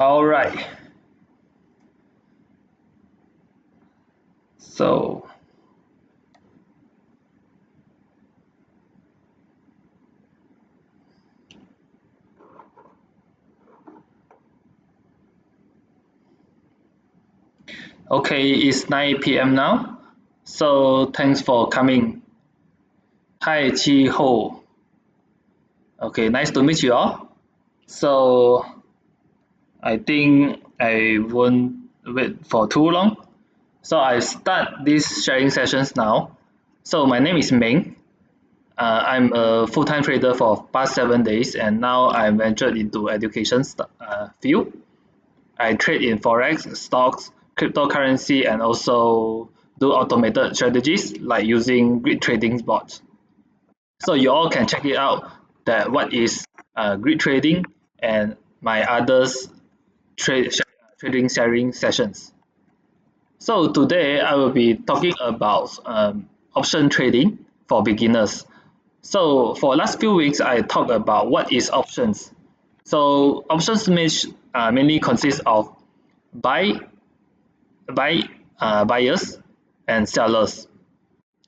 All right. So okay, it's 9 p.m. now. So thanks for coming. Hi, Chi Ho. Okay, nice to meet you all. So I think I won't wait for too long. So I start these sharing sessions now. So my name is Ming. I'm a full-time trader for past 7 days, and now I'm ventured into education field. I trade in forex, stocks, cryptocurrency, and also do automated strategies like using grid trading bots. So you all can check it out that what is grid trading and my others trading sharing sessions. So today I will be talking about option trading for beginners. So for last few weeks I talked about what is options. So options mainly consist of buyers and sellers.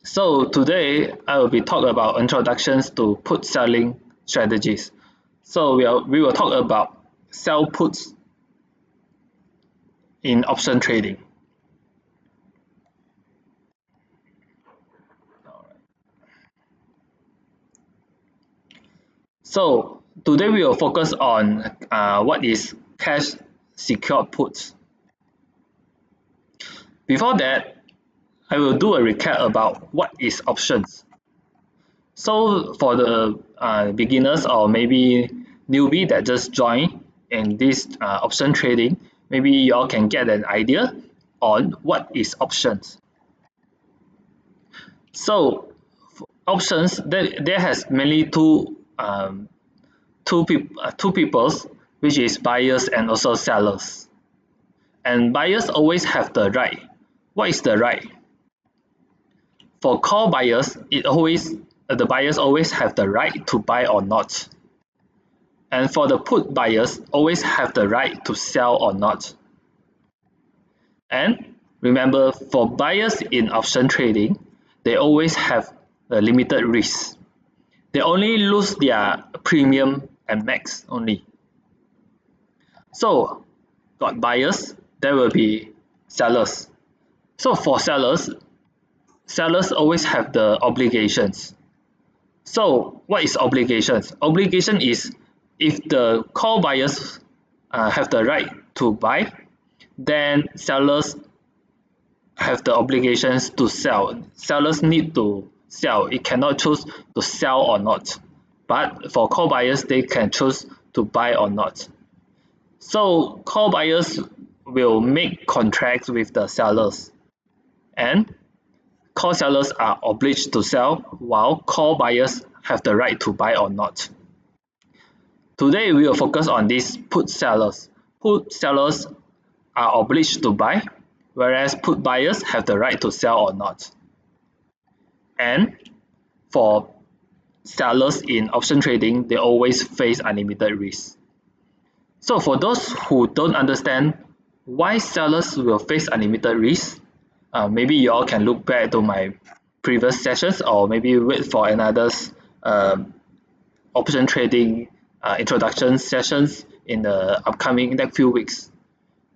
So today I will be talking about introductions to put selling strategies. So we will talk about sell puts in option trading. So today we will focus on what is cash secured puts. Before that, I will do a recap about what is options. So for the beginners or maybe newbie that just joined in this option trading, maybe you all can get an idea on what is options. So options, there has mainly two peoples, which is buyers and also sellers. And buyers always have the right. What is the right? For call buyers, the buyers always have the right to buy or not. And for the put buyers, always have the right to sell or not. And remember, for buyers in option trading, they always have a limited risk. They only lose their premium and max only. So got buyers, there will be sellers. So for sellers always have the obligations. So what is obligations? Obligation is if the call buyers have the right to buy, then sellers have the obligations to sell. Sellers need to sell. It cannot choose to sell or not. But for call buyers, they can choose to buy or not. So call buyers will make contracts with the sellers, and call sellers are obliged to sell while call buyers have the right to buy or not. Today we will focus on these put sellers. Put sellers are obliged to buy, whereas put buyers have the right to sell or not. And for sellers in option trading, they always face unlimited risk. So for those who don't understand why sellers will face unlimited risk, maybe you all can look back to my previous sessions or maybe wait for another option trading introduction sessions in the upcoming next few weeks.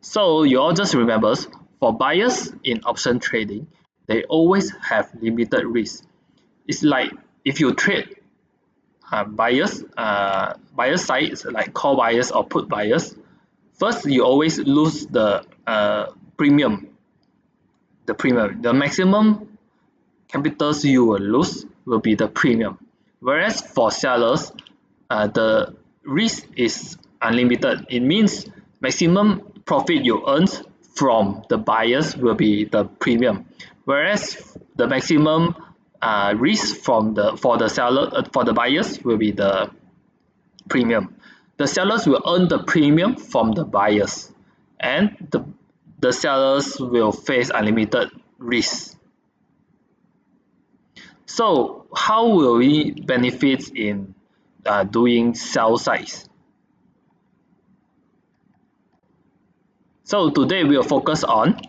So you all just remember, for buyers in option trading, they always have limited risk. It's like if you trade buyers sides like call buyers or put buyers, first you always lose the premium. The maximum capitals you will lose will be the premium. Whereas for sellers, the risk is unlimited. It means maximum profit you earn from the buyers will be the premium. Whereas the maximum risk for the buyers will be the premium. The sellers will earn the premium from the buyers, and the sellers will face unlimited risk. So how will we benefit in doing sell sides? So today we will focus on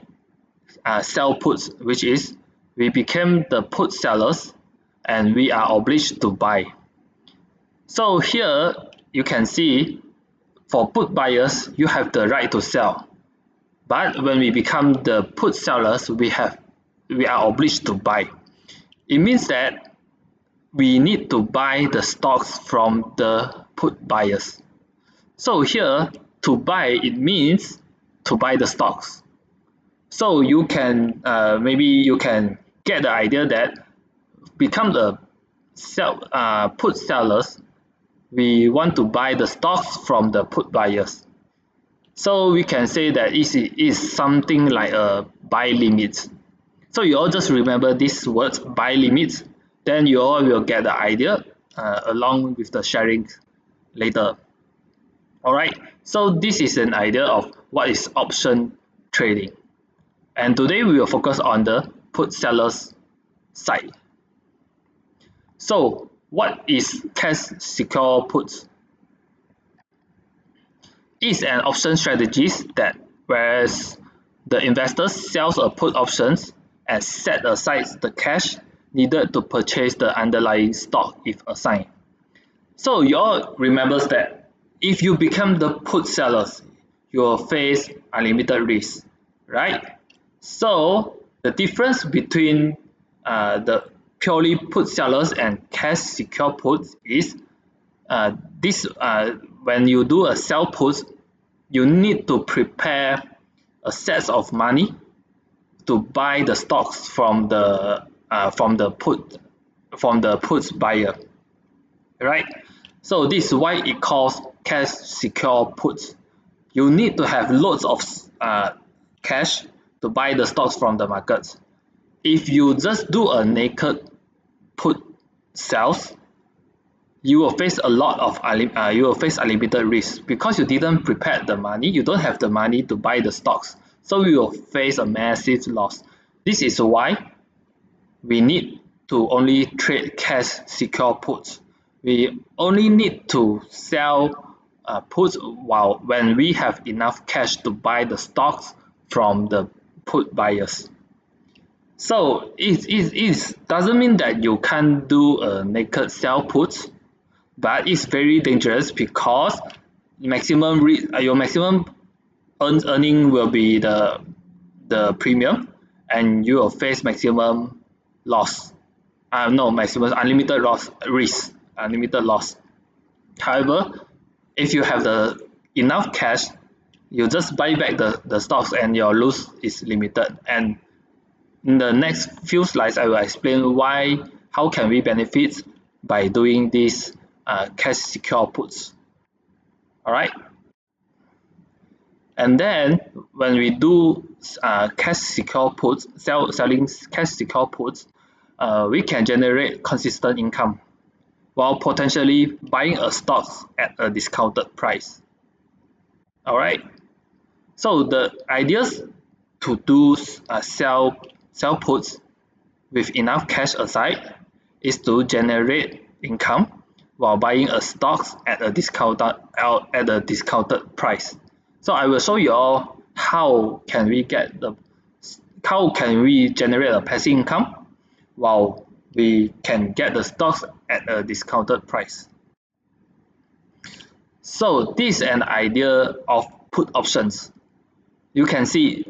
sell puts, which is we became the put sellers and we are obliged to buy. So here you can see for put buyers, you have the right to sell. But when we become the put sellers, we are obliged to buy. It means that we need to buy the stocks from the put buyers. So here, to buy, it means to buy the stocks. So you can maybe you can get the idea that become the put sellers, we want to buy the stocks from the put buyers. So we can say that it is something like a buy limit. So you all just remember this word buy limit, then you all will get the idea along with the sharing later. Alright, so this is an idea of what is option trading. And today we will focus on the put sellers side. So what is cash secure puts? It's an option strategy that whereas the investors sells a put options and set aside the cash needed to purchase the underlying stock if assigned. So you all remember that if you become the put sellers, you will face unlimited risk, right? So the difference between the purely put sellers and cash secure puts is when you do a sell put, you need to prepare a set of money to buy the stocks from the put buyer, right? So this is why it calls cash secure puts. You need to have loads of cash to buy the stocks from the markets. If you just do a naked put sales, you will face unlimited risk because you didn't prepare the money. You don't have the money to buy the stocks, so you will face a massive loss. This is why we need to only trade cash secure puts. We only need to sell puts when we have enough cash to buy the stocks from the put buyers. So it doesn't mean that you can't do a naked sell puts, but it's very dangerous because your maximum earning will be the premium, and you will face maximum loss. Maximum unlimited unlimited loss. However, if you have enough cash, you just buy back the stocks and your loss is limited. And in the next few slides, I will explain how can we benefit by doing this cash secure puts. Alright. And then when we do cash secure puts, selling cash secure puts, we can generate consistent income while potentially buying a stock at a discounted price. Alright. So the ideas to do sell puts with enough cash aside is to generate income while buying a stock at a discounted price. So I will show you all how can we generate a passive income while we can get the stocks at a discounted price. So this is an idea of put options. You can see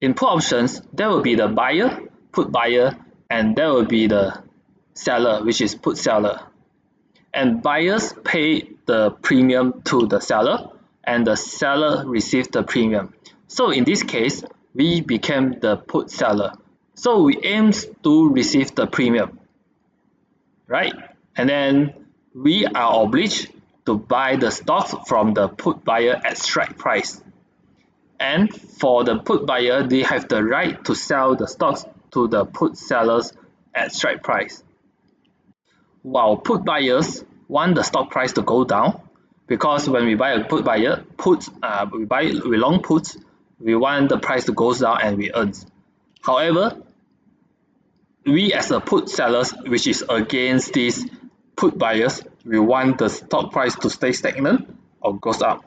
in put options there will be the put buyer, and there will be the seller, which is put seller. And buyers pay the premium to the seller, and the seller receives the premium. So in this case, we became the put seller. So we aim to receive the premium, right? And then we are obliged to buy the stocks from the put buyer at strike price. And for the put buyer, they have the right to sell the stocks to the put sellers at strike price. While put buyers want the stock price to go down, because when we buy a put buyer, we long puts, we want the price to go down and we earn. However, we as a put sellers, which is against these put buyers, we want the stock price to stay stagnant or goes up,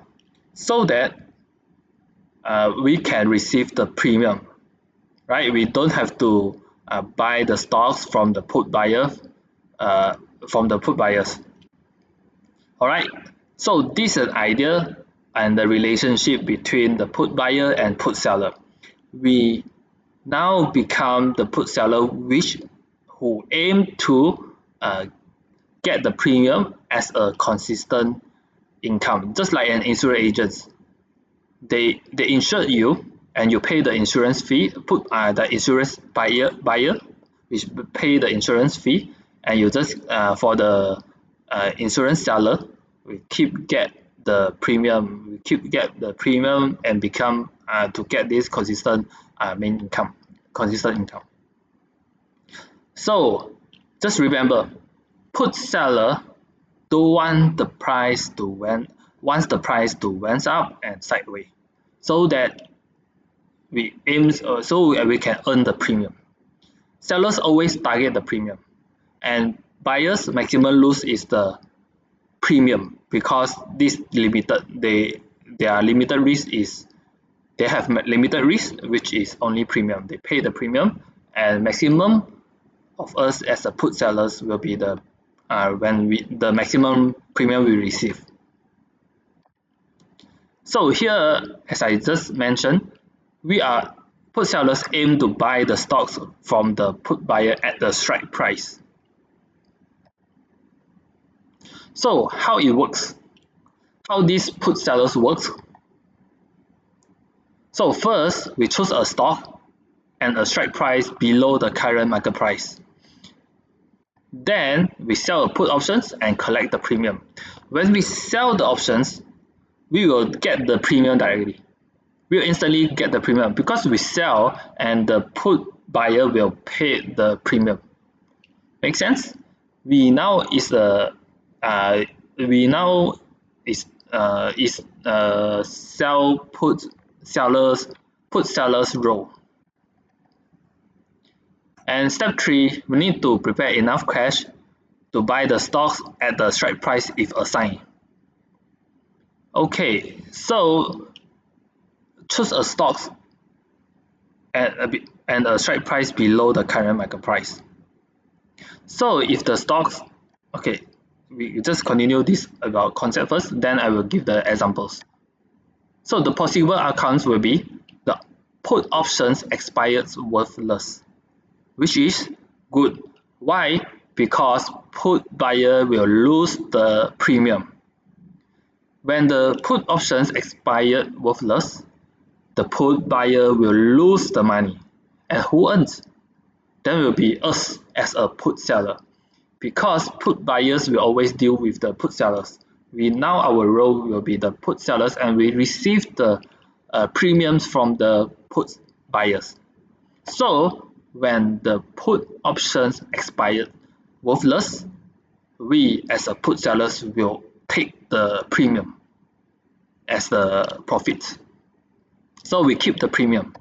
so that we can receive the premium, right? We don't have to buy the stocks from the put buyer, All right. So this is an idea and the relationship between the put buyer and put seller. We now become the put seller, who aim to get the premium as a consistent income, just like an insurance agent. They insure you and you pay the insurance fee. The insurance buyer which pay the insurance fee, and you just for the insurance seller, we keep get the premium, and become to get this consistent consistent income. So just remember, put seller don't want the price to went up and sideways, so that we can earn the premium. Sellers always target the premium, and buyers maximum lose is the premium, because this their limited risk is they have limited risk, which is only premium. They pay the premium, and maximum of us as a put sellers will be the the maximum premium we receive. So here, as I just mentioned, put sellers aim to buy the stocks from the put buyer at the strike price. So how it works? How these put sellers works? So first, we choose a stock and a strike price below the current market price. Then we sell the put options and collect the premium. When we sell the options, we will get the premium directly. We will instantly get the premium because we sell, and the put buyer will pay the premium. Make sense? We now is sell put sellers role. And step 3, we need to prepare enough cash to buy the stocks at the strike price if assigned. Okay, so choose a stocks and a strike price below the current market price. So if the stocks, okay, we just continue this about concept first, then I will give the examples. So the possible outcomes will be the put options expired worthless, which is good. Why? Because put buyer will lose the premium. When the put options expired worthless, the put buyer will lose the money. And who earns? Then will be us as a put seller, because put buyers will always deal with the put sellers. Our role will be the put sellers, and we receive the premiums from the put buyers. So when the put options expired worthless, we as a put sellers will take the premium as the profit. So we keep the premium.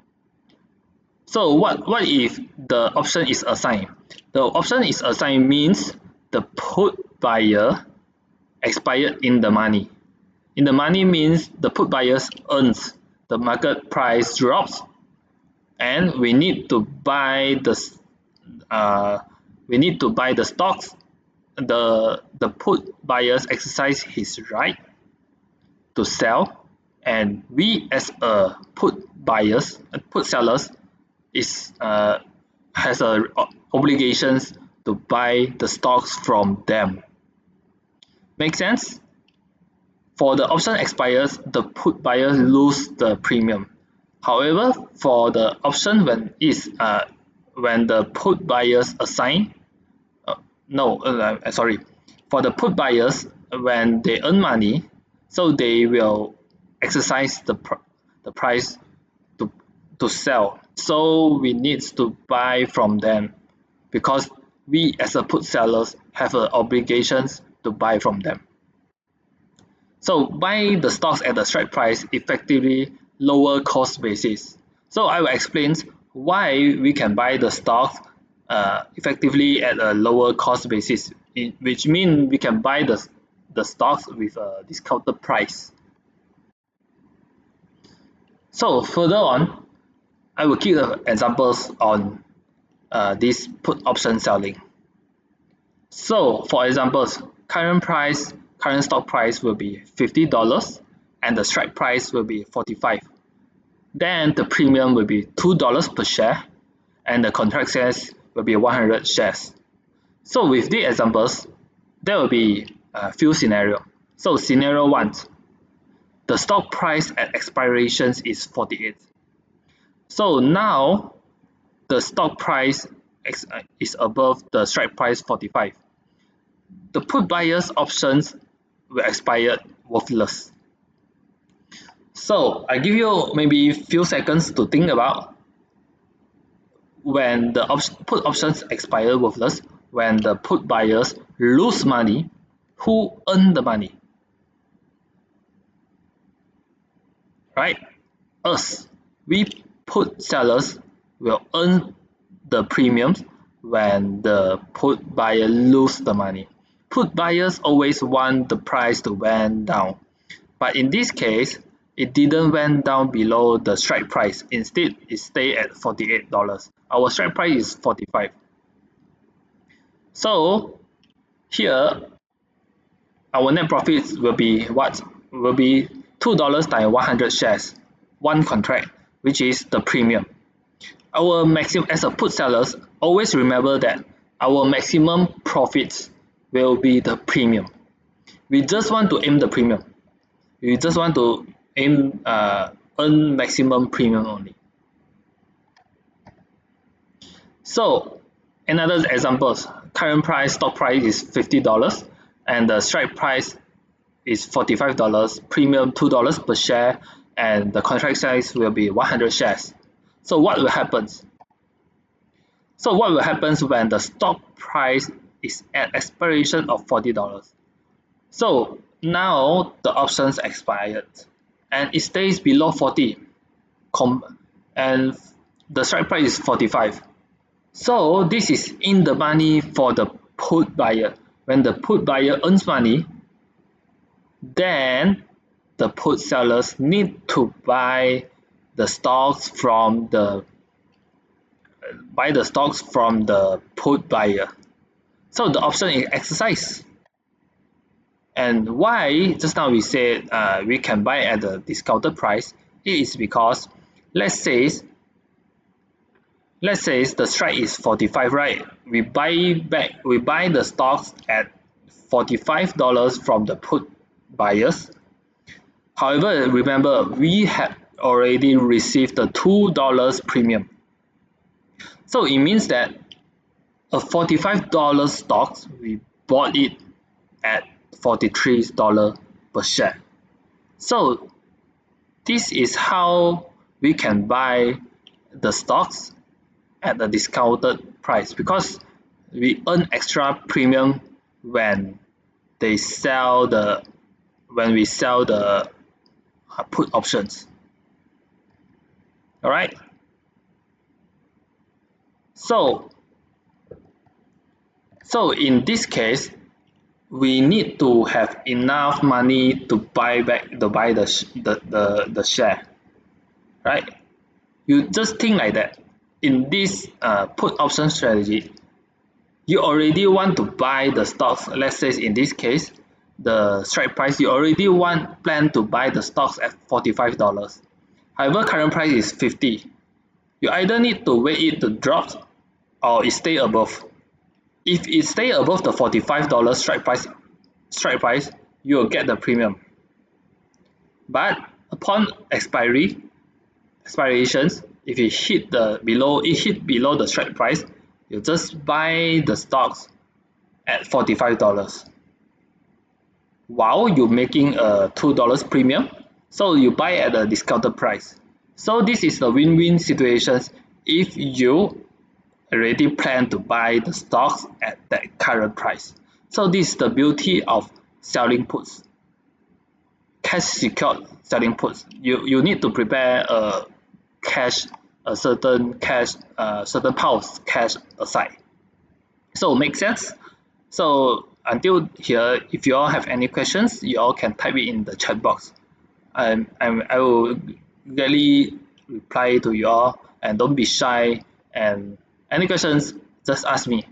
So what if the option is assigned? The option is assigned means the put buyer expired in the money. In the money means the put buyers earns, the market price drops, and we need to buy the stocks. The put buyers exercise his right to sell, and we as a put sellers has obligations to buy the stocks from them. Make sense? For the option expires, the put buyer lose the premium. However, for the option when the put buyers assign, for the put buyers, when they earn money, so they will exercise the price to sell. So we need to buy from them, because we as a put sellers have obligations to buy from them. So buy the stocks at the strike price effectively lower cost basis. So I will explain why we can buy the stocks effectively at a lower cost basis, which means we can buy the stocks with a discounted price. So further on, I will give examples on this put option selling. So for examples, current stock price will be $50 and the strike price will be 45. Then the premium will be $2 per share and the contract size will be 100 shares. So with the examples, there will be a few scenarios. So scenario 1, the stock price at expiration is 48. So now the stock price is above the strike price 45. The put buyer's options will expire worthless. So I give you maybe few seconds to think about when the put options expire worthless, when the put buyers lose money, who earn the money? Right? Us. We put sellers will earn the premiums when the put buyer lose the money. Put buyers always want the price to went down, but in this case, it didn't went down below the strike price. Instead, it stayed at $48. Our strike price is 45. So here, our net profits will be what? Will be $2 times 100 shares, one contract, which is the premium. Our maximum, as a put sellers, always remember that our maximum profits will be the premium. We just want to aim the premium. We just want to aim earn maximum premium only. So another examples, current stock price is $50 and the strike price is $45, premium $2 per share, and the contract size will be 100 shares. So what will happen? So what will happen when the stock price is at expiration of $40? So now the options expired and it stays below 40 and the strike price is 45. So this is in the money for the put buyer. When the put buyer earns money, then the put sellers need to buy the stocks from the put buyer. So the option is exercised. And why just now we said we can buy at the discounted price? It is because let's say the strike is 45, right? We buy the stocks at $45 from the put buyers. However, remember we have already received the $2 premium. So it means that a $45 stocks, we bought it at $43 per share. So this is how we can buy the stocks at the discounted price, because we earn extra premium when we sell the put options. All right. So in this case, we need to have enough money to buy the share, right? You just think like that. In this put option strategy, you already want to buy the stocks. Let's say in this case, the strike price, you already plan to buy the stocks at $45. However, current price is 50. You either need to wait it to drop or it stay above. If it stay above the $45 strike price, you will get the premium. But upon expirations, if it hit below the strike price, you just buy the stocks at $45. While you're making a $2 premium, so you buy at a discounted price. So this is the win-win situations if you already plan to buy the stocks at that current price. So this is the beauty of selling puts, cash secured selling puts. You need to prepare a certain part of cash aside. So make sense? So until here, if you all have any questions, you all can type it in the chat box. I will gladly reply to you all, and don't be shy, and any questions just ask me.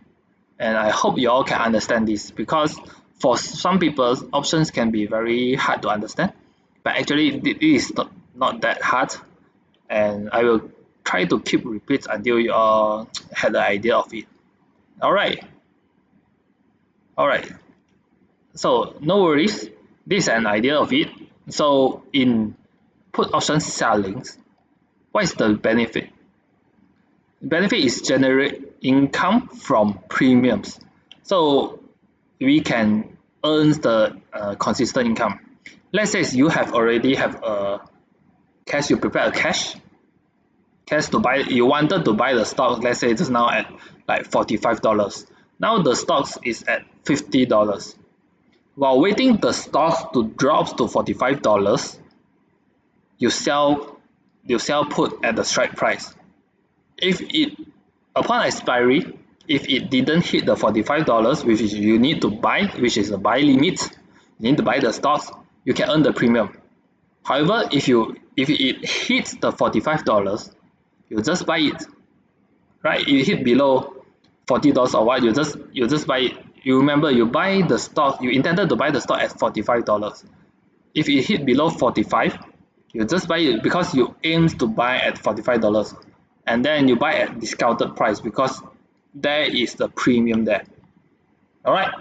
And I hope you all can understand this, because for some people options can be very hard to understand, but actually it is not that hard, and I will try to keep repeats until you all had the idea of it. Alright, so no worries, this is an idea of it. So in put option sellings, what is the benefit? The benefit is generate income from premiums. So we can earn the consistent income. Let's say you have already have a cash, you prepare a cash to buy, you wanted to buy the stock, let's say just now at like $45. Now the stocks is at $50. While waiting the stock to drop to $45, you sell put at the strike price. If it upon expiry, if it didn't hit the $45, which is you need to buy, which is the buy limit, you need to buy the stocks, you can earn the premium. However, if it hits the $45, you just buy it, right? You hit below $40 or what, you just buy it. You remember, you buy the stock, you intended to buy the stock at $45. If it hit below 45, you just buy it because you aim to buy at $45, and then you buy at discounted price because there is the premium there. All right.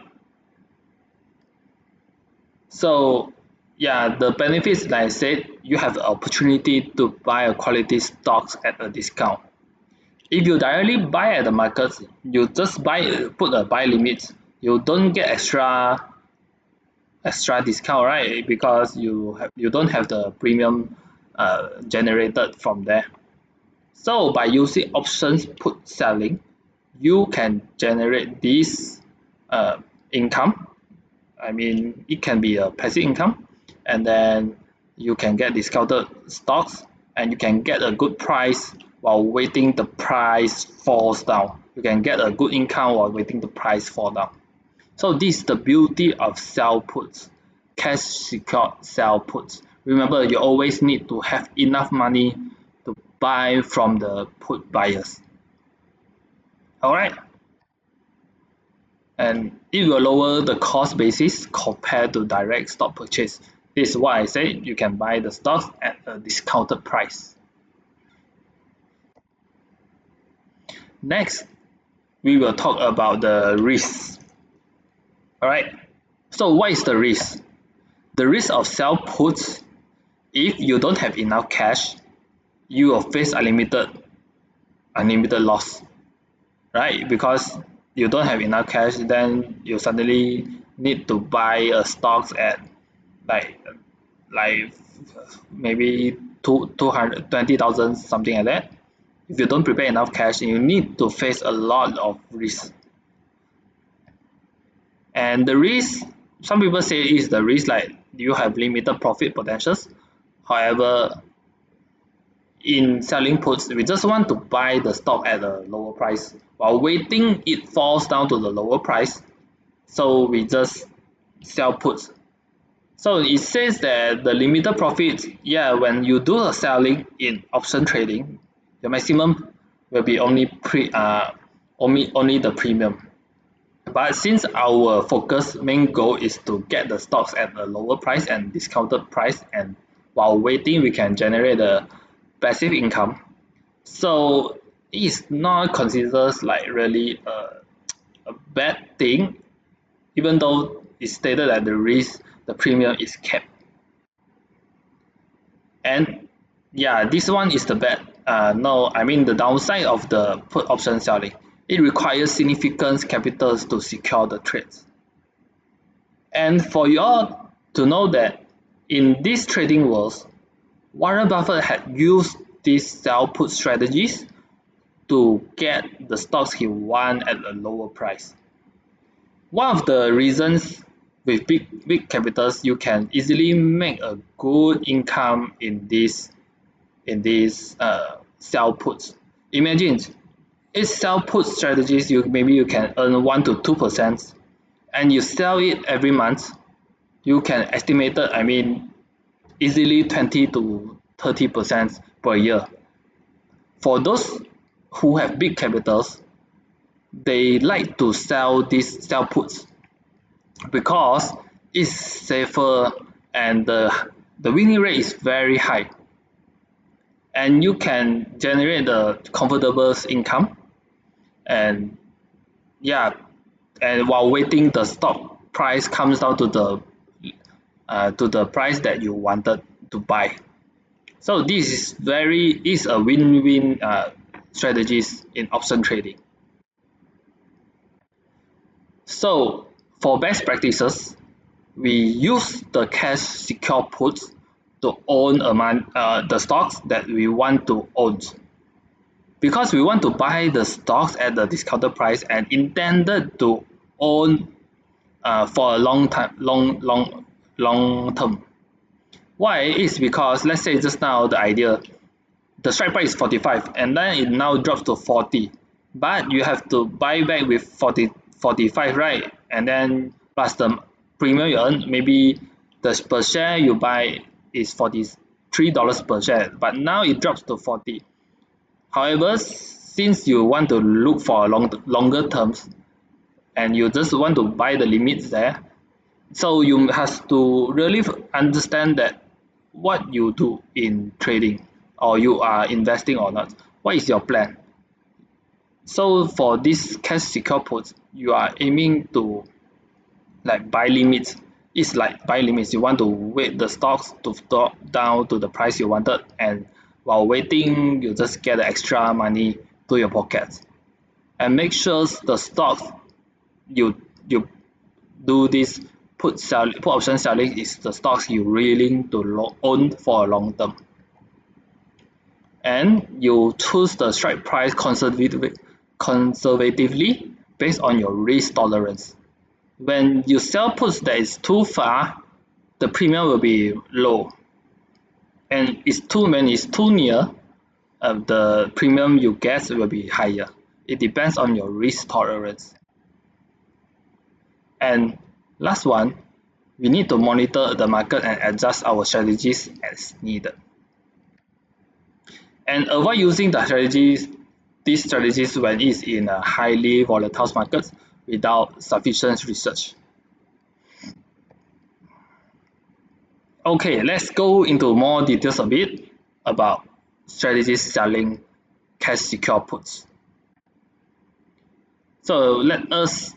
So yeah, the benefits, like I said, you have the opportunity to buy a quality stocks at a discount. If you directly buy at the markets, you just put a buy limit, you don't get extra discount, right? Because you don't have the premium generated from there. So by using options put selling, you can generate this income. I mean, it can be a passive income, and then you can get discounted stocks, and you can get a good price while waiting the price falls down. You can get a good income while waiting the price fall down. So this is the beauty of sell puts, cash secured sell puts. Remember, you always need to have enough money to buy from the put buyers. Alright. And it will lower the cost basis compared to direct stock purchase. This is why I say you can buy the stocks at a discounted price. Next, we will talk about the risks. Alright, so what is the risk? The risk of sell puts, if you don't have enough cash, you will face unlimited loss, right? Because you don't have enough cash, then you suddenly need to buy a stocks at like maybe 220,000, something like that. If you don't prepare enough cash, you need to face a lot of risk. And the risk, some people say is the risk like you have limited profit potentials. However, in selling puts, we just want to buy the stock at a lower price while waiting it falls down to the lower price. So we just sell puts. So it says that the limited profits, yeah, when you do a selling in option trading, the maximum will be only the premium. But since our main goal is to get the stocks at a lower price and discounted price, and while waiting we can generate a passive income, so it is not considered like really a bad thing, even though it's stated that the premium is kept. And yeah, this one is the bad. No, I mean the downside of the put option selling. It requires significant capitals to secure the trades. And for you all to know that in this trading world, Warren Buffett had used these sell put strategies to get the stocks he won at a lower price. One of the reasons with big capitals, you can easily make a good income in these sell puts. Imagine it's sell put strategies, maybe you can earn 1 to 2%, and you sell it every month. You can estimate it, I mean, easily 20 to 30% per year. For those who have big capitals, they like to sell puts because it's safer and the winning rate is very high, and you can generate the comfortable income, and while waiting the stock price comes down to the price that you wanted to buy. So this is a win-win strategies in option trading. So for best practices, we use the cash secure puts to own the stocks that we want to own, because we want to buy the stocks at the discounted price and intended to own for a long term. Why? Is because let's say just now the strike price is 45 and then it now drops to 40, but you have to buy back with 45, right? And then plus the premium you earn, maybe the per share you buy is $43 per share, but now it drops to 40. However, since you want to look for longer terms and you just want to buy the limits there, so you have to really understand that what you do in trading, or you are investing or not. What is your plan? So for this cash secure puts, you are aiming to like buy limits. It's like buy limits. You want to wait the stocks to drop down to the price you wanted, and while waiting, you just get the extra money to your pockets. And make sure the stocks you do this put option selling is the stocks you're willing to own for a long term. And you choose the strike price conservatively based on your risk tolerance. When you sell puts that is too far, the premium will be low. And when it's too near, the premium you get will be higher. It depends on your risk tolerance. And last one, we need to monitor the market and adjust our strategies as needed. And avoid using these strategies when it's in a highly volatile market without sufficient research. Okay, let's go into more details a bit about strategies selling cash secure puts. So let us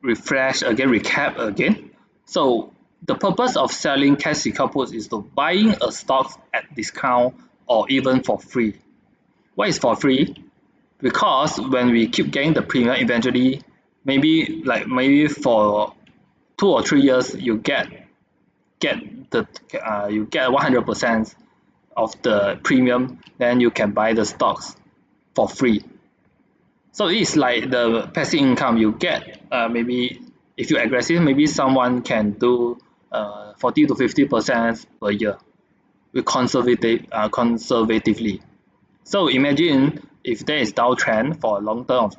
recap again. So the purpose of selling cash secure puts is to buying a stock at discount or even for free. Why is for free? Because when we keep getting the premium, eventually maybe for 2 or 3 years you get 100% of the premium, then you can buy the stocks for free. So it's like the passive income you get. Maybe if you're aggressive, maybe someone can do 40 to 50% per year with conservatively. So imagine if there is downtrend for a long term,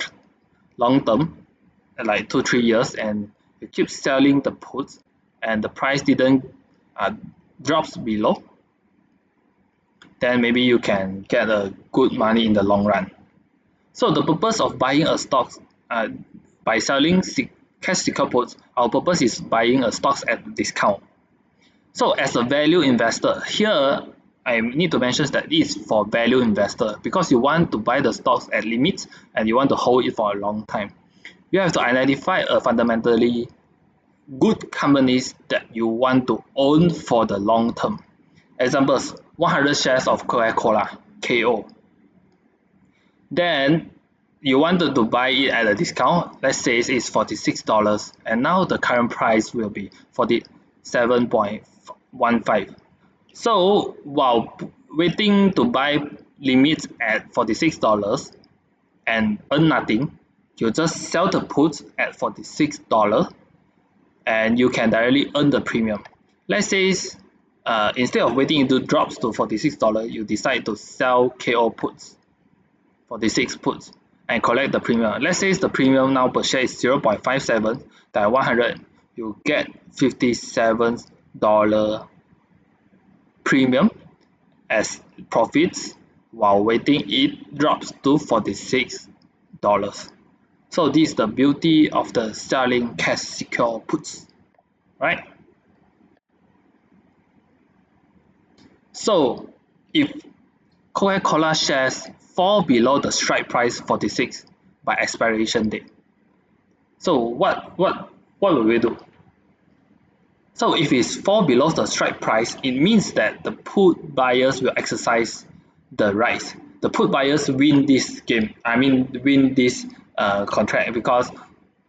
like 2-3 years, and you keep selling the puts and the price didn't drops below, then maybe you can get a good money in the long run. So the purpose of buying a stock by selling cash secure puts, our purpose is buying a stocks at a discount. So as a value investor, here I need to mention that it's for value investor, because you want to buy the stocks at limits and you want to hold it for a long time. You have to identify a fundamentally good companies that you want to own for the long term. Examples: 100 shares of Coca-Cola, KO. Then you wanted to buy it at a discount. Let's say it's $46, and now the current price will be 47.15. So while waiting to buy limits at $46 and earn nothing, you just sell the puts at $46 and you can directly earn the premium. Let's say instead of waiting until it drops to $46, you decide to sell KO puts, 46 puts, and collect the premium. Let's say the premium now per share is 0.57 times 100, you get $57 premium, as profits, while waiting it drops to $46. So this is the beauty of the selling cash secure puts, right? So if Coca-Cola shares fall below the strike price 46 by expiration date, so what will we do? So if it falls below the strike price, it means that the put buyers will exercise the rights. The put buyers win this game. Win this contract, because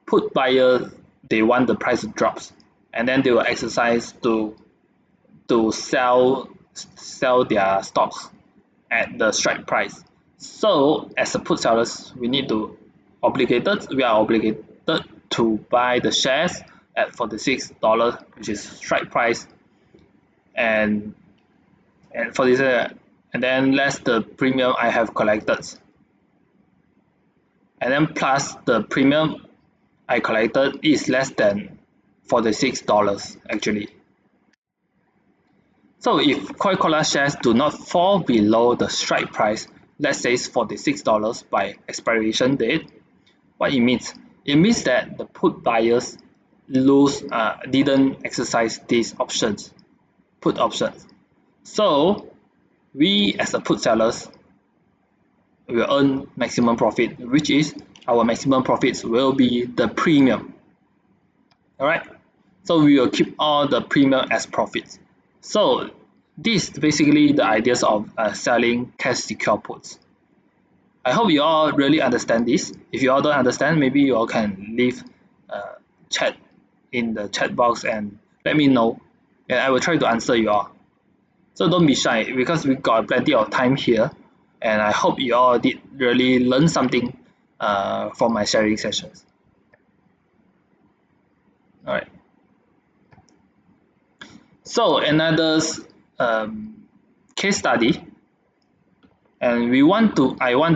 put buyers, they want the price drops, and then they will exercise to sell their stocks at the strike price. So as a put sellers, we are obligated to buy the shares at $46, which is strike price, and for this and then less the premium I have collected, and then plus the premium I collected is less than $46 actually. So if Coca-Cola shares do not fall below the strike price, let's say it's $46 by expiration date, what it means? It means that the put buyers didn't exercise these options, put options. So we as a put sellers will earn maximum profit, which is our maximum profits will be the premium. Alright, so we will keep all the premium as profits. So this is basically the ideas of selling cash secure puts. I hope you all really understand this. If you all don't understand, maybe you all can leave chat in the chat box and let me know, and I will try to answer you all. So don't be shy, because we got plenty of time here, and I hope you all did really learn something from my sharing sessions. Alright. So another case study, and I want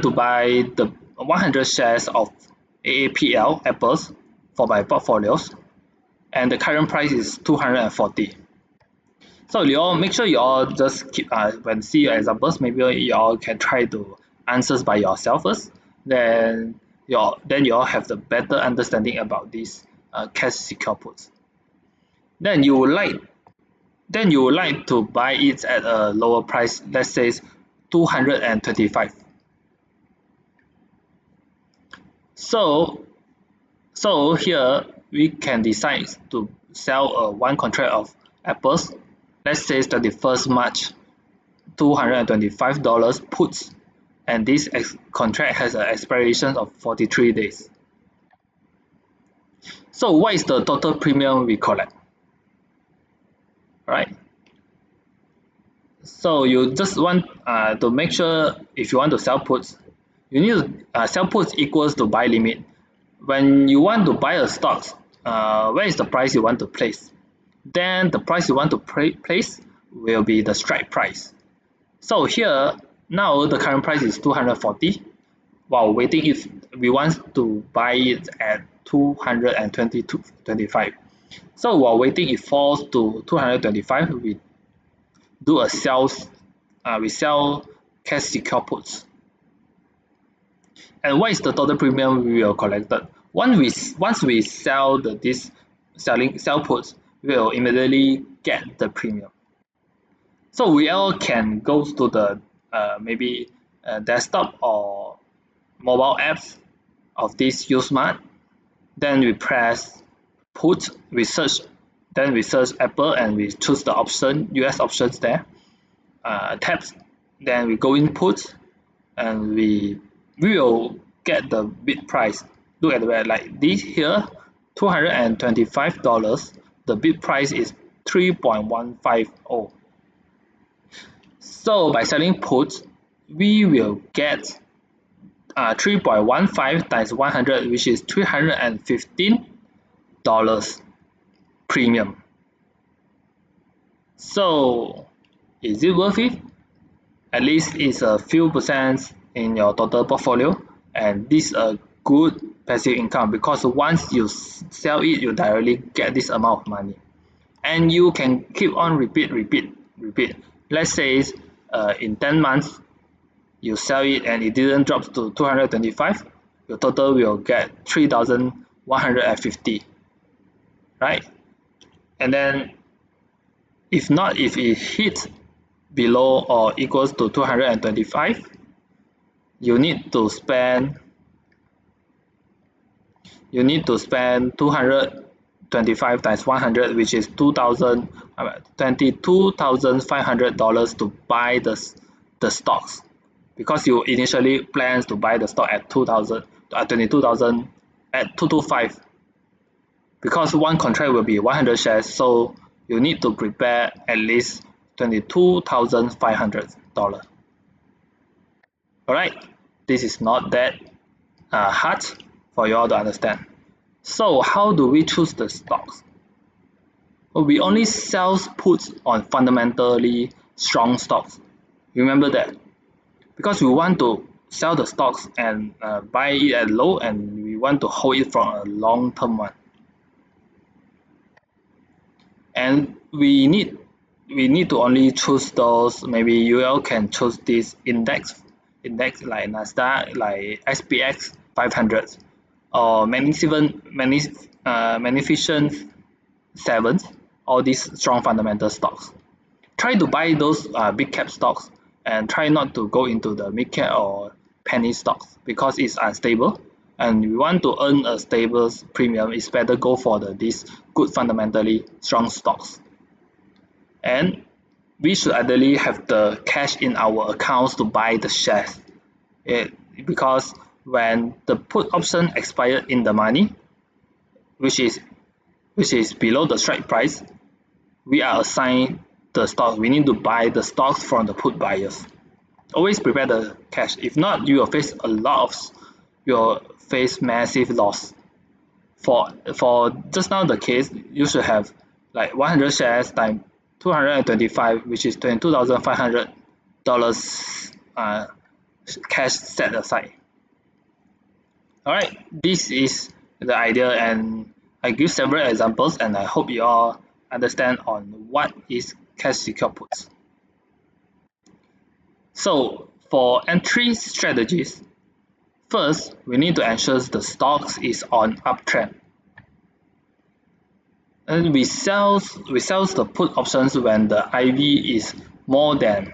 to buy the 100 shares of AAPL Apples for my portfolios, and the current price is 240. So you all make sure you all just keep when see your examples, maybe you all can try to answers by yourself first. Then you all have the better understanding about this cash secure puts. Then you would like to buy it at a lower price, let's say 225. So here we can decide to sell one contract of apples, let's say 31st March, $225 puts, and this contract has an expiration of 43 days. So what is the total premium we collect? Right? So you just want to make sure, if you want to sell puts, you need to sell puts equals to buy limit. When you want to buy a stock, where is the price you want to place? Then the price you want to place will be the strike price. So here now the current price is 240, while waiting if we want to buy it at 225. So while waiting it falls to 225, we do a we sell cash secure puts. And what is the total premium we will collect? Once we sell this sell puts, we will immediately get the premium. So we all can go to the maybe desktop or mobile apps of this uSMART. Then we press put, then we search Apple and we choose the option, US options there, tabs, then we go in put, and we will get the bid price. Look at the way like this here, $225, the bid price is 3.150. So by selling puts, we will get 3.15 times 100, which is $315 premium. So is it worth it? At least it's a few percent in your total portfolio, and this is a good passive income, because once you sell it, you directly get this amount of money, and you can keep on repeat. Let's say in 10 months, you sell it and it didn't drop to 225, your total will get 3,150, right? And then if it hits below or equals to 225, you need to spend 225 times 100, which is $22,500 to buy the stocks, because you initially plans to buy the stock at 22,000 at 225, because one contract will be 100 shares, so you need to prepare at least $22,500. Alright, this is not that hard for you all to understand. So how do we choose the stocks? Well, we only sell puts on fundamentally strong stocks. Remember that, because we want to sell the stocks and buy it at low, and we want to hold it for a long term one. And we need to only choose those. Maybe you all can choose this index like Nasdaq, like SPX 500, or Magnificent 7, all these strong fundamental stocks. Try to buy those big cap stocks, and try not to go into the mid cap or penny stocks, because it's unstable, and we want to earn a stable premium. It's better go for these good fundamentally strong stocks. And we should ideally have the cash in our accounts to buy the shares, because when the put option expired in the money, which is below the strike price, we are assigned the stock. We need to buy the stocks from the put buyers. Always prepare the cash. If not, you will face massive loss. For just now the case, you should have like 100 shares times 225, which is $22,500 cash set aside. Alright, this is the idea, and I give several examples, and I hope you all understand on what is cash secure puts. So for entry strategies, first we need to ensure the stocks is on uptrend. And we sell the put options when the IV is more than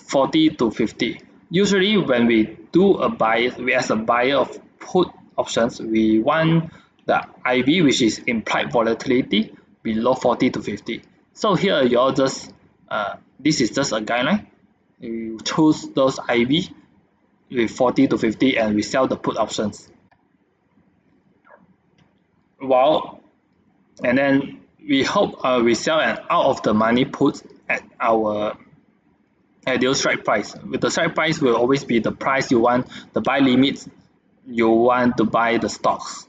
40 to 50. Usually when we do a buy, as a buyer of put options, we want the IV, which is implied volatility, below 40 to 50. So here you all just this is just a guideline. You choose those IV with 40 to 50, and we sell the put options. And then we hope we sell an out of the money put at our ideal strike price. With the strike price will always be the price you want, the buy limits you want to buy the stocks.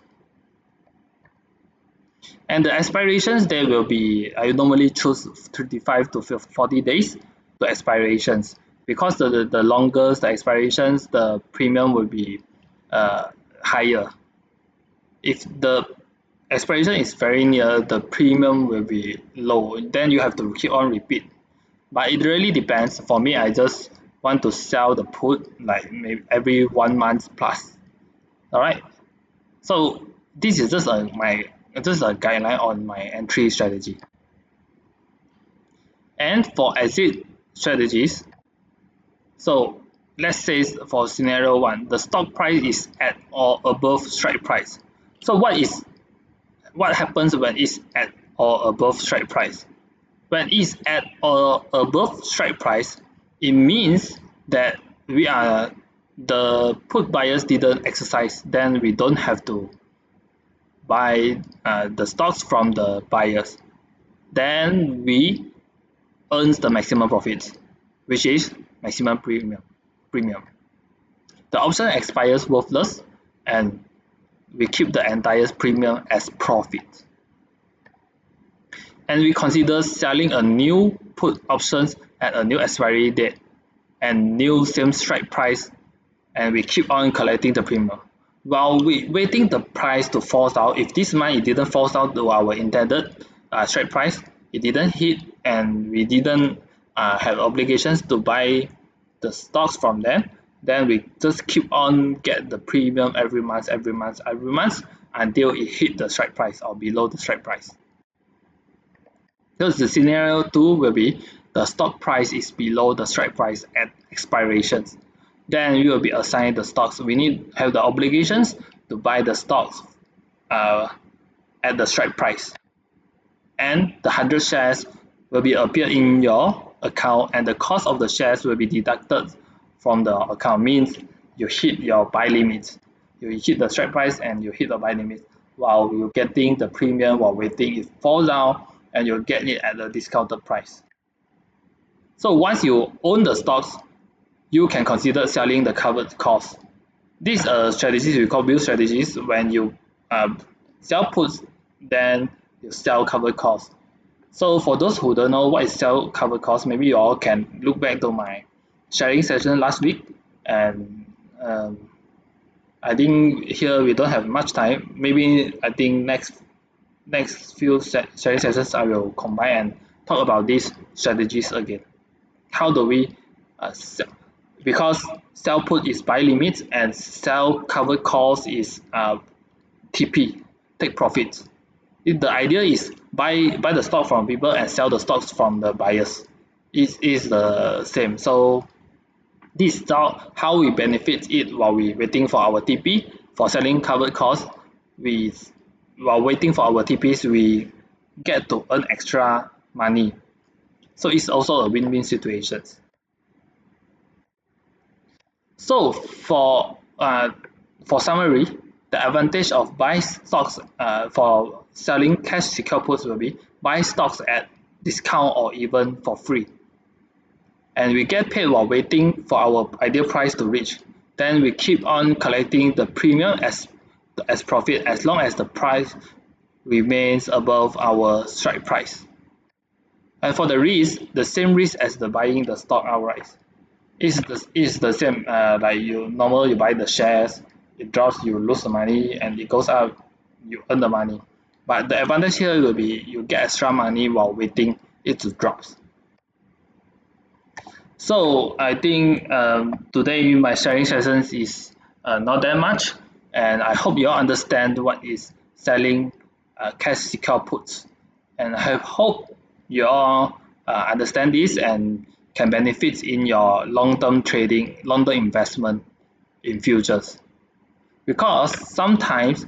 And the expirations, there will be, I normally choose 35 to 40 days to expirations, because the longer the expirations, the premium will be higher. If the expiration is very near, the premium will be low. Then you have to keep on repeat. But it really depends. For me, I just want to sell the put like maybe every 1 month plus. Alright. So this is just a guideline on my entry strategy. And for exit strategies, so let's say for scenario 1, the stock price is at or above strike price. So what happens when it's at or above strike price? When it's at or above strike price, it means that the put buyers didn't exercise. Then we don't have to buy the stocks from the buyers. Then we earn the maximum profits, which is maximum premium. The option expires worthless, and we keep the entire premium as profit. And we consider selling a new put options at a new expiry date and new same strike price, and we keep on collecting the premium while we waiting the price to fall out. If this month it didn't fall out to our intended strike price, it didn't hit, and we didn't have obligations to buy the stocks from them, then we just keep on get the premium every month until it hit the strike price or below the strike price. So the scenario 2 will be the stock price is below the strike price at expirations. Then we will be assigned the stocks. We need have the obligations to buy the stocks at the strike price, and the 100 shares will be appear in your account, and the cost of the shares will be deducted from the account. Means you hit your buy limits, you hit the strike price and you hit the buy limit while you're getting the premium while waiting it falls down, and you'll get it at a discounted price. So once you own the stocks, you can consider selling the covered cost. These strategies we call build strategies. When you sell puts, then you sell covered cost. So for those who don't know what is sell covered cost, maybe you all can look back to my sharing session last week, and I think here we don't have much time. Maybe I think next few sharing sessions I will combine and talk about these strategies again. How do we sell? Because sell put is buy limits and sell covered calls is TP, take profits. The idea is buy the stock from people and sell the stocks from the buyers. It is the same. So this is how we benefit it while we waiting for our TP. For selling covered costs, while waiting for our TPs, we get to earn extra money. So it's also a win-win situation. So for summary, the advantage of buy stocks for selling cash secure puts will be buy stocks at discount or even for free, and we get paid while waiting for our ideal price to reach. Then we keep on collecting the premium as profit as long as the price remains above our strike price. And for the risk, the same risk as the buying the stock outright. It's the same. Like you buy the shares, it drops, you lose the money, and it goes up, you earn the money. But the advantage here will be you get extra money while waiting it to drop. So I think today my sharing sessions is not that much, and I hope you all understand what is selling cash secure puts, and I hope you all understand this and can benefit in your long-term trading, long-term investment in futures. Because sometimes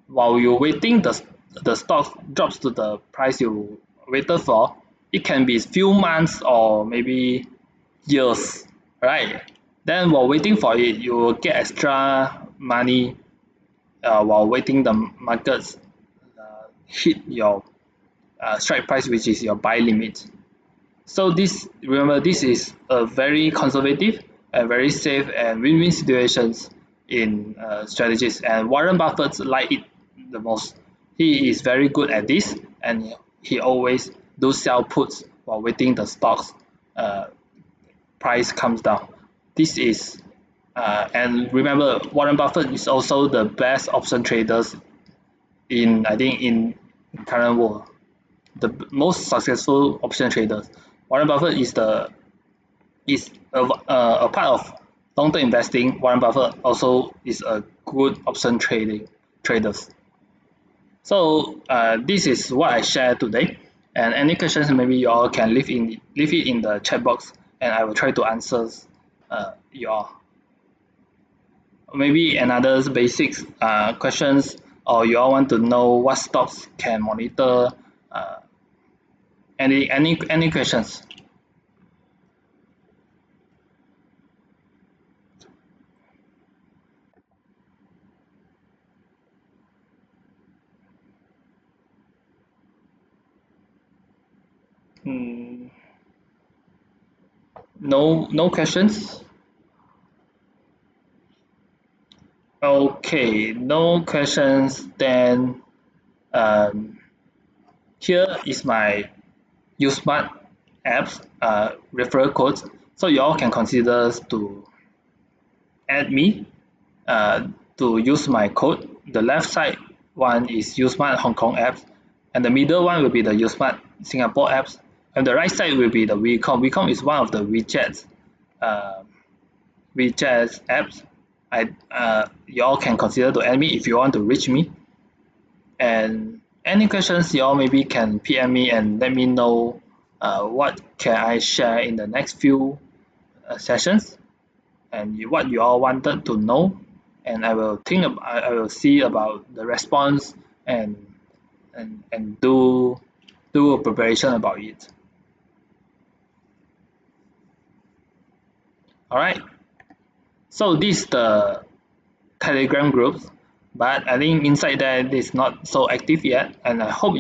while you're waiting, the stock drops to the price you waited for. It can be few months or maybe years, right? Then while waiting for it, you will get extra money while waiting the markets hit your strike price, which is your buy limit. So remember, this is a very conservative and very safe and win-win situations in strategies, and Warren Buffett like it the most. He is very good at this, and he always do sell puts while waiting the stocks price comes down. This is and remember, Warren Buffett is also the best option traders in current world. The most successful option traders. Warren Buffett is a part of long-term investing. Warren Buffett also is a good option traders. So this is what I share today. And any questions, maybe you all can leave it in the chat box, and I will try to answer you all. Maybe another basics questions, or you all want to know what stocks can monitor. Any questions? No questions. Okay, no questions. Then here is my uSMART apps referral code. So you all can consider to add me to use my code. The left side one is uSMART Hong Kong apps, and the middle one will be the uSMART Singapore apps. And the right side will be the WeCom. WeCom is one of the WeChat apps. You all can consider to add me if you want to reach me. And any questions, you all maybe can PM me and let me know what can I share in the next few sessions, and what you all wanted to know, and I will see about the response and do a preparation about it. Alright, so this is the Telegram group, but I think inside there it is not so active yet, and I hope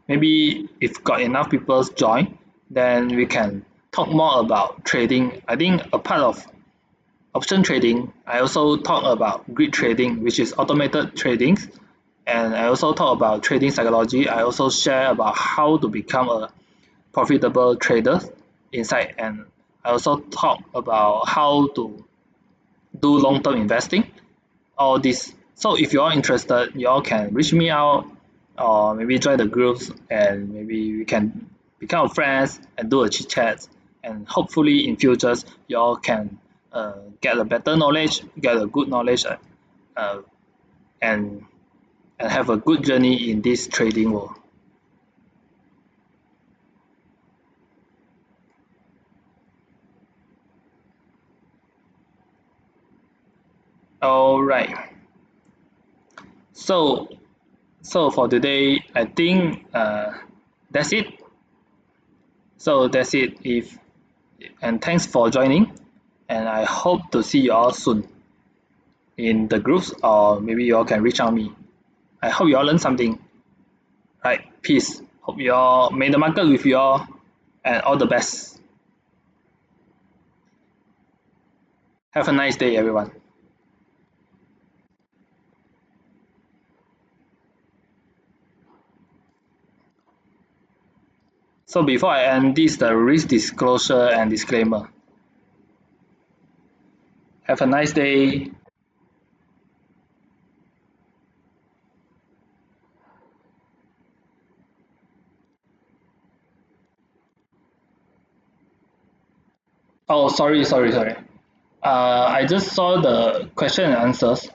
maybe if got enough people join, then we can talk more about trading. I think a part of option trading, I also talk about grid trading, which is automated trading, and I also talk about trading psychology. I also share about how to become a profitable trader inside, and I also talk about how to do long-term investing, all this. So if you are interested, you all can reach me out or maybe join the groups, and maybe we can become friends and do a chit chat, and hopefully in futures you all can get a better knowledge, get a good knowledge, and have a good journey in this trading world. All right. So for today, I think that's it. So that's it. And thanks for joining, and I hope to see you all soon in the groups, or maybe you all can reach out me. I hope you all learn something. Right, peace. Hope you all may the market with you all, and all the best. Have a nice day, everyone. So before I end this, the risk disclosure and disclaimer. Have a nice day. Oh, sorry. I just saw the question and answers.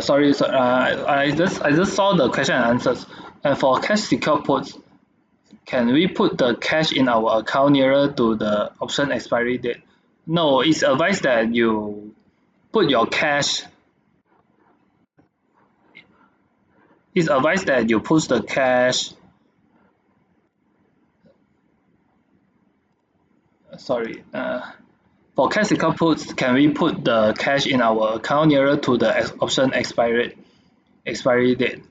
Sorry, I just saw the question and answers. And for cash secure puts, can we put the cash in our account nearer to the option expiry date? No, it's advised that you put your cash. It's advised that you put the cash. Sorry. For cash secure puts, can we put the cash in our account nearer to the option expiry date?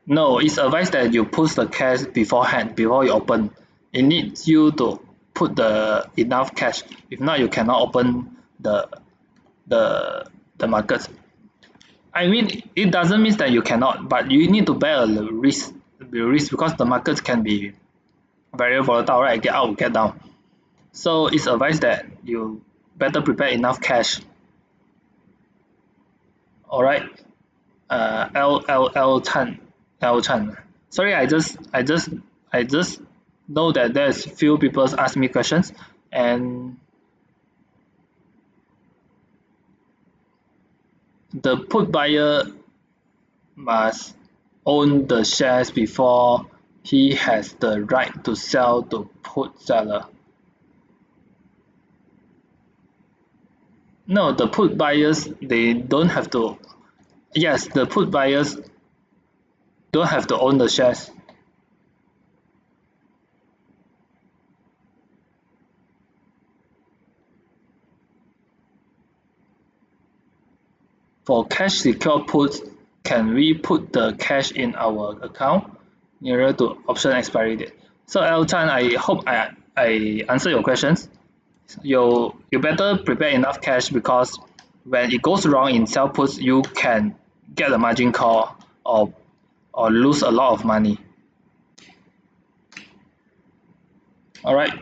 No, it's advised that you put the cash beforehand, before you open. It needs you to put the enough cash. If not, you cannot open the market. I mean, it doesn't mean that you cannot, but you need to bear a risk because the markets can be very volatile, right? Get up, get down. So it's advised that you better prepare enough cash. All right. L Chan. Sorry, I just know that there's few people ask me questions, and the put buyer must own the shares before he has the right to sell to put seller. No, the put buyers, they don't have to. Yes, the put buyers don't have to own the shares. For cash secure puts, can we put the cash in our account nearer to option expiry date? So L Chan, I hope I answer your questions. You better prepare enough cash, because when it goes wrong in sell puts, you can get a margin call or lose a lot of money. Alright.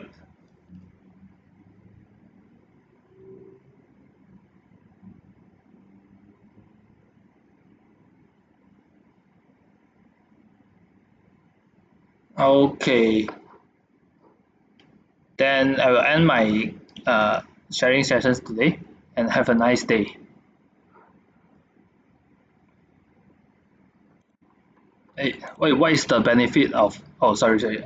Okay. Then I will end my sharing sessions today and have a nice day. Hey, wait, what is the benefit of, oh, sorry.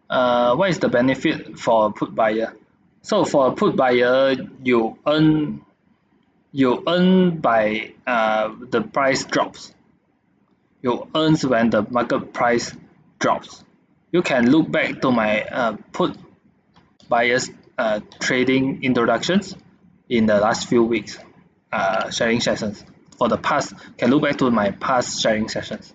What is the benefit for a put buyer? So for a put buyer, you earn by the price drops. You earn when the market price drops. You can look back to my put buyers trading introductions in the last few weeks sharing sessions. For the past, can look back to my past sharing sessions.